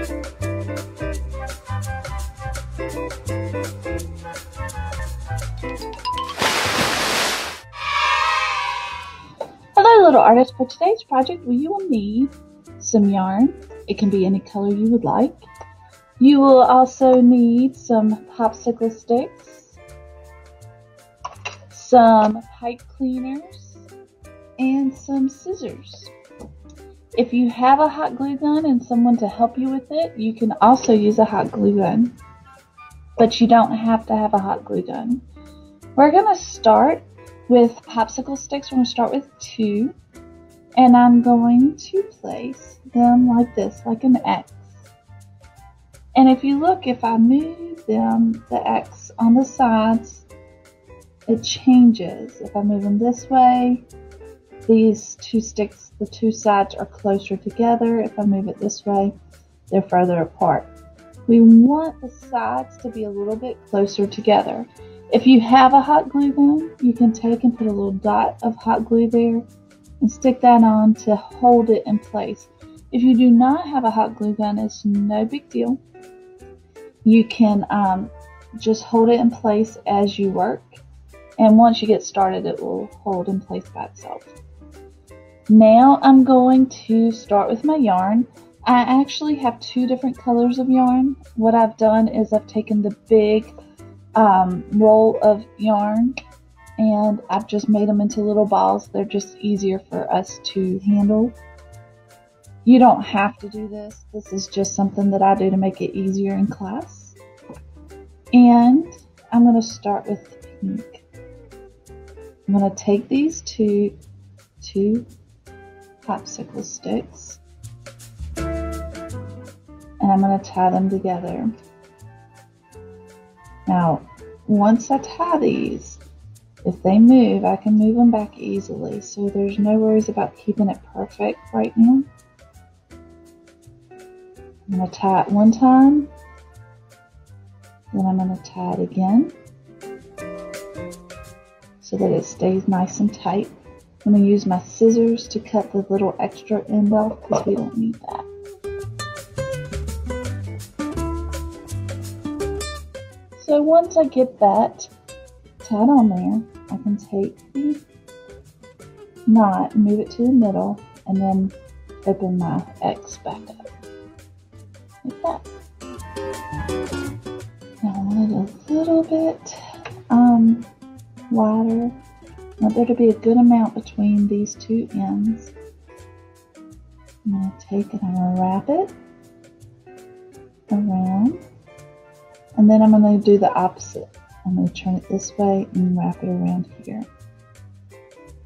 Hello little artists, for today's project you will need some yarn. It can be any color you would like. You will also need some popsicle sticks, some pipe cleaners, and some scissors. If you have a hot glue gun and someone to help you with it, you can also use a hot glue gun. But you don't have to have a hot glue gun. We're going to start with popsicle sticks. We're going to start with 2. And I'm going to place them like this, like an X. And if you look, if I move them, the X on the sides, it changes. If I move them this way, these 2 sticks, the 2 sides are closer together. If I move it this way, they're further apart. We want the sides to be a little bit closer together. If you have a hot glue gun, you can take and put a little dot of hot glue there and stick that on to hold it in place. If you do not have a hot glue gun, it's no big deal. You can just hold it in place as you work, and once you get started, it will hold in place by itself. Now I'm going to start with my yarn. I actually have 2 different colors of yarn. What I've done is I've taken the big roll of yarn and I've just made them into little balls. They're just easier for us to handle. You don't have to do this. This is just something that I do to make it easier in class. And I'm going to start with pink. I'm going to take these two popsicle sticks and I'm going to tie them together. Now, once I tie these, if they move, I can move them back easily, so there's no worries about keeping it perfect right now. I'm going to tie it one time, then I'm going to tie it again so that it stays nice and tight. I'm going to use my scissors to cut the little extra end off because we don't need that. So once I get that tied on there, I can take the knot and move it to the middle and then open my X back up. Like that. Now I want it a little bit wider. I want there to be a good amount between these 2 ends. I'm going to take it, I'm going to wrap it around. And then I'm going to do the opposite. I'm going to turn it this way and wrap it around here.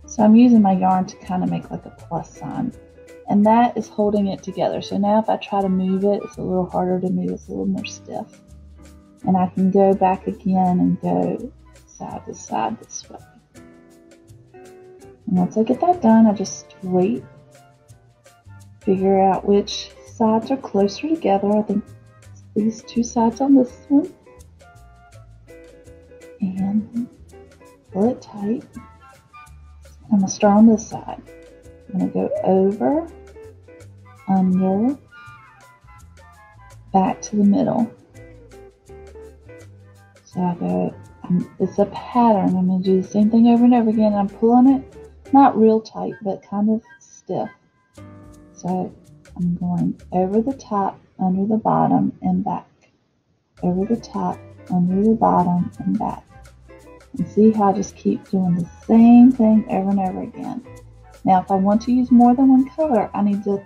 So I'm using my yarn to kind of make like a plus sign. And that is holding it together. So now if I try to move it, it's a little harder to move. It's a little more stiff. And I can go back again and go side to side this way. And once I get that done, I just wait. Figure out which sides are closer together. I think these 2 sides on this one, and pull it tight. I'm going to start on this side. I'm going to go over, under, back to the middle. So I go, it's a pattern. I'm going to do the same thing over and over again. I'm pulling it, not real tight, but kind of stiff. So I'm going over the top, under the bottom, and back. Over the top, under the bottom, and back. And see how I just keep doing the same thing over and over again. Now if I want to use more than one color, I need to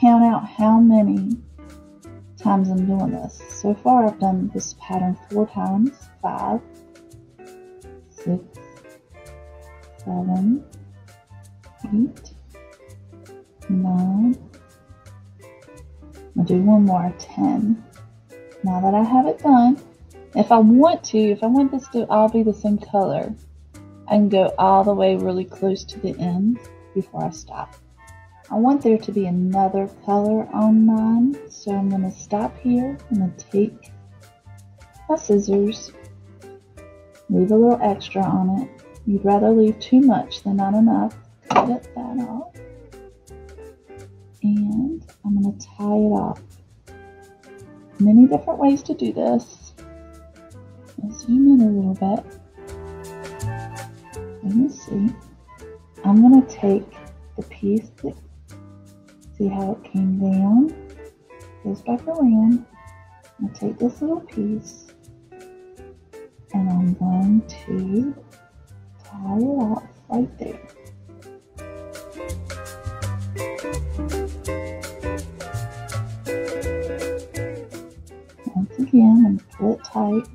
count out how many times I'm doing this. So far I've done this pattern 4 times. 5, 6, 7, 8, 9. I'll do one more, 10. Now that I have it done, if I want this to all be the same color, I can go all the way really close to the end before I stop. I want there to be another color on mine, so I'm going to stop here. I'm going to take my scissors, leave a little extra on it. You'd rather leave too much than not enough. Cut that off. And I'm going to tie it off many different ways to do this. Let's zoom in a little bit. Let me see. I'm going to take the piece that, see how it came down, goes back around. I'm going to take this little piece and I'm going to tie it off right there. Once again, I'm going to pull it tight.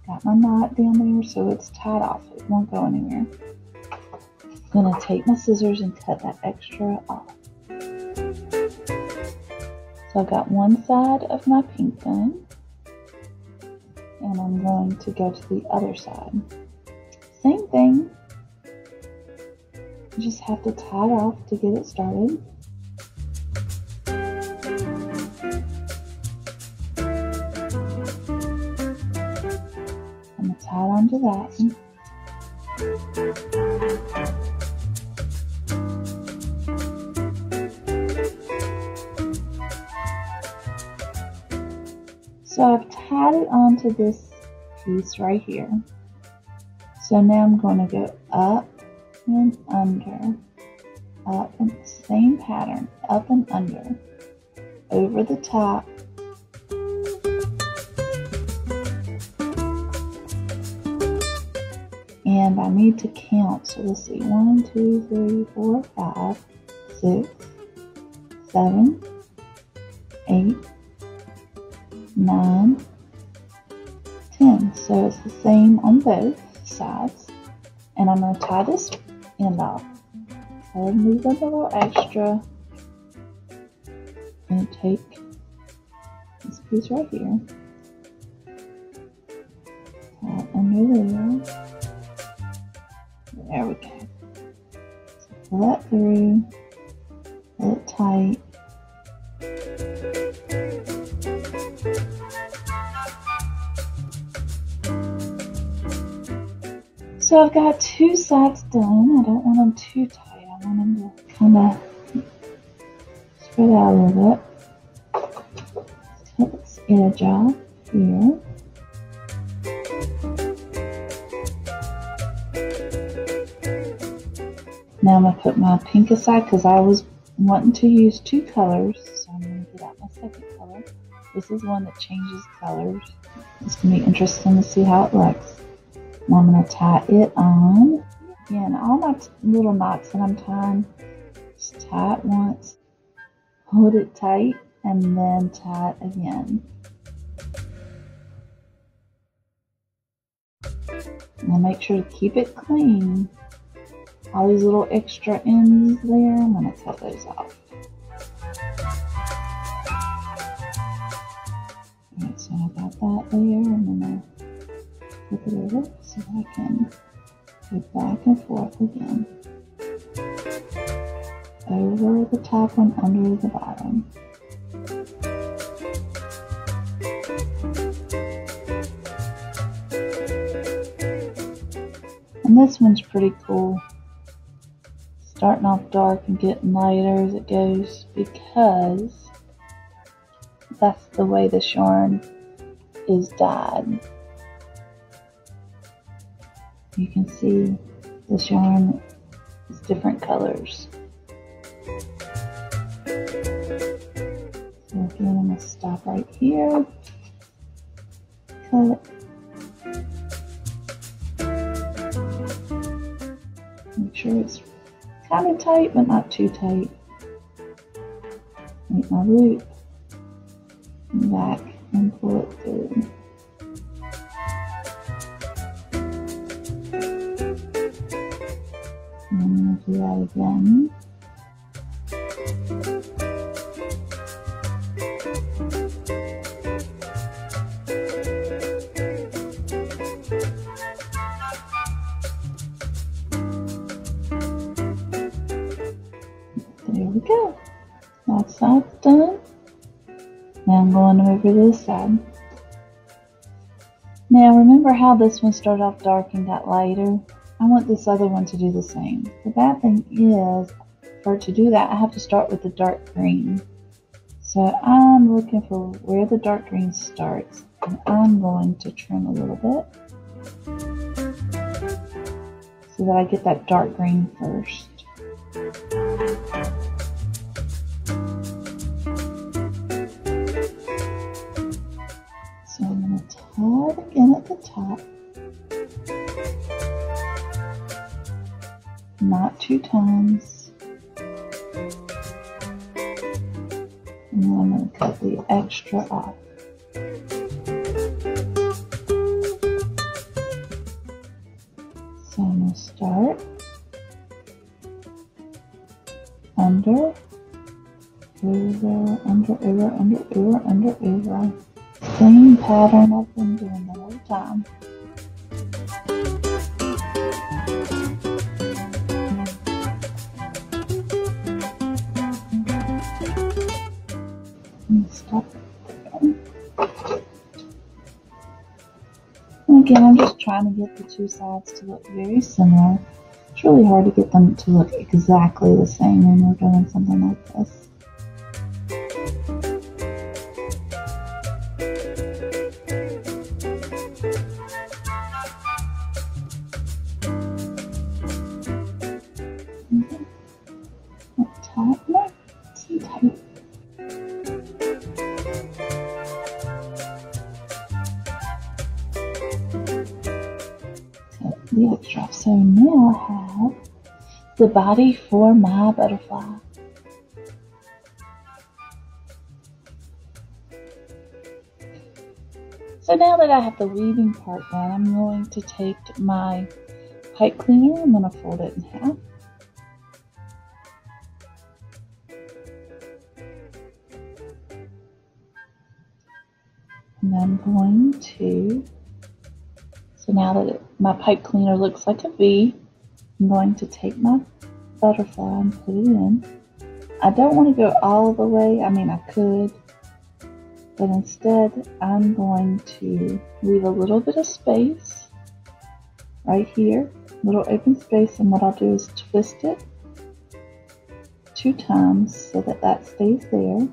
Got my knot down there so it's tied off. It won't go anywhere. I'm going to take my scissors and cut that extra off. So I've got one side of my pink done, and I'm going to go to the other side. Same thing, you just have to tie it off to get it started. I'm going to tie it onto that one. So I've tied it onto this piece right here. So now I'm going to go up and under, up and same pattern, up and under, over the top, and I need to count. So let's see, 1, 2, 3, 4, 5, 6, 7, 8, 9, 10. So it's the same on both sides. And I'm going to tie this end off. Go ahead and leave a little extra. And take this piece right here. Tie it under there. There we go. So pull that through. Pull it tight. So I've got two sides done. I don't want them too tight. I want them to kind of spread out a little bit. Cut this edge off here. Now I'm going to put my pink aside because I was wanting to use two colors. So I'm going to get out my second color. This is one that changes colors. It's going to be interesting to see how it looks. Now I'm going to tie it on. Again, all my little knots that I'm tying, just tie it once, hold it tight, and then tie it again. Now make sure to keep it clean. All these little extra ends there, I'm going to cut those off. Alright, so I got that there. I'm going to flip it over so I can go back and forth again. Over the top and under the bottom. And this one's pretty cool. Starting off dark and getting lighter as it goes because that's the way this yarn is dyed. You can see this yarn is different colors. So again, I'm going to stop right here, cut, make sure it's kind of tight but not too tight. Make my loop back and pull it through. And I'm going to do that again. There we go. That side's done. Now I'm going over to this side. Now remember how this one started off dark and got lighter? I want this other one to do the same. The bad thing is, for it to do that, I have to start with the dark green. So I'm looking for where the dark green starts, and I'm going to trim a little bit so that I get that dark green first. So I'm going to tie it again at the top. Not 2 times. And then I'm going to cut the extra off. So I'm going to start under, over, under, over, under, over, under, over. Same pattern I've been doing the whole time. Stop again. And again, I'm just trying to get the 2 sides to look very similar. It's really hard to get them to look exactly the same when we're doing something like this. The extra. So now I have the body for my butterfly. So now that I have the weaving part done, I'm going to take my pipe cleaner. I'm going to fold it in half. And I'm going to, so now that my pipe cleaner looks like a V, I'm going to take my butterfly and put it in. I don't want to go all the way. I mean, I could, but instead I'm going to leave a little bit of space right here, little open space, and what I'll do is twist it 2 times so that that stays there.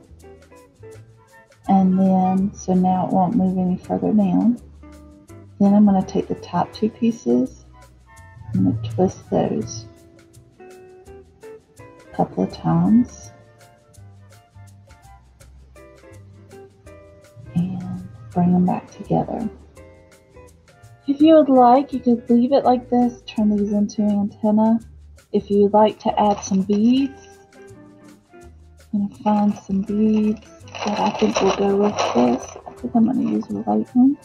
And then, so now it won't move any further down. Then I'm going to take the top 2 pieces, I'm going to twist those a couple of times and bring them back together. If you would like, you could leave it like this, turn these into an antenna. If you'd like to add some beads, I'm going to find some beads that I think will go with this. I think I'm going to use a white one.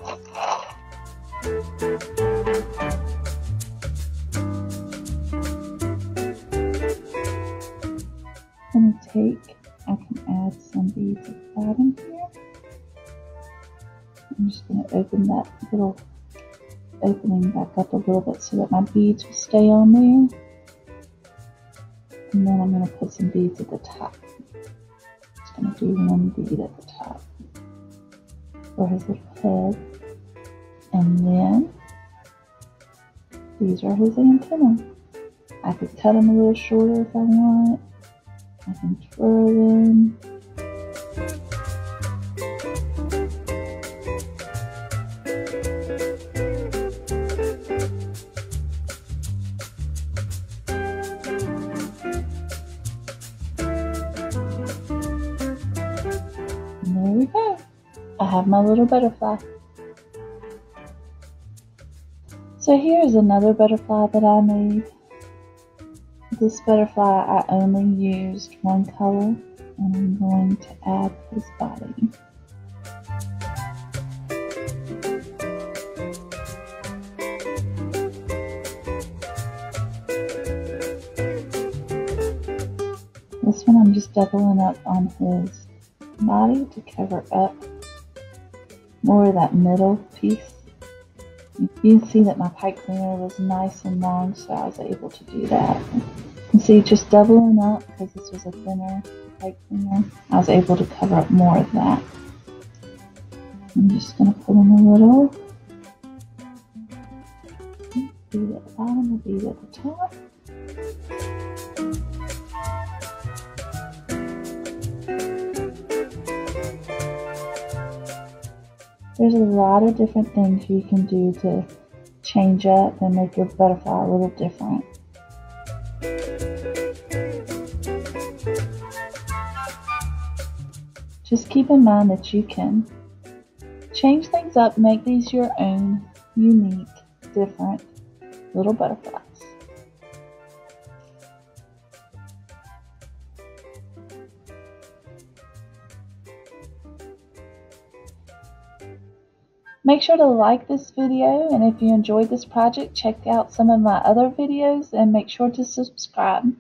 I'm going to take, I can add some beads at the bottom here. I'm just going to open that little opening back up a little bit so that my beads will stay on there. And then I'm going to put some beads at the top. Just going to do 1 bead at the top for his little head. And then these are his antennae. I could cut them a little shorter if I want. I can twirl them. And there we go. I have my little butterfly. So here's another butterfly that I made. This butterfly I only used 1 color, and I'm going to add his body. This one I'm just doubling up on his body to cover up more of that middle piece. You can see that my pipe cleaner was nice and long, so I was able to do that. You can see just doubling up because this was a thinner pipe cleaner. I was able to cover up more of that. I'm just going to put in a little bead at the bottom, a bead at the top. There's a lot of different things you can do to change up and make your butterfly a little different. Just keep in mind that you can change things up, make these your own unique, different little butterflies. Make sure to like this video, and if you enjoyed this project, check out some of my other videos and make sure to subscribe.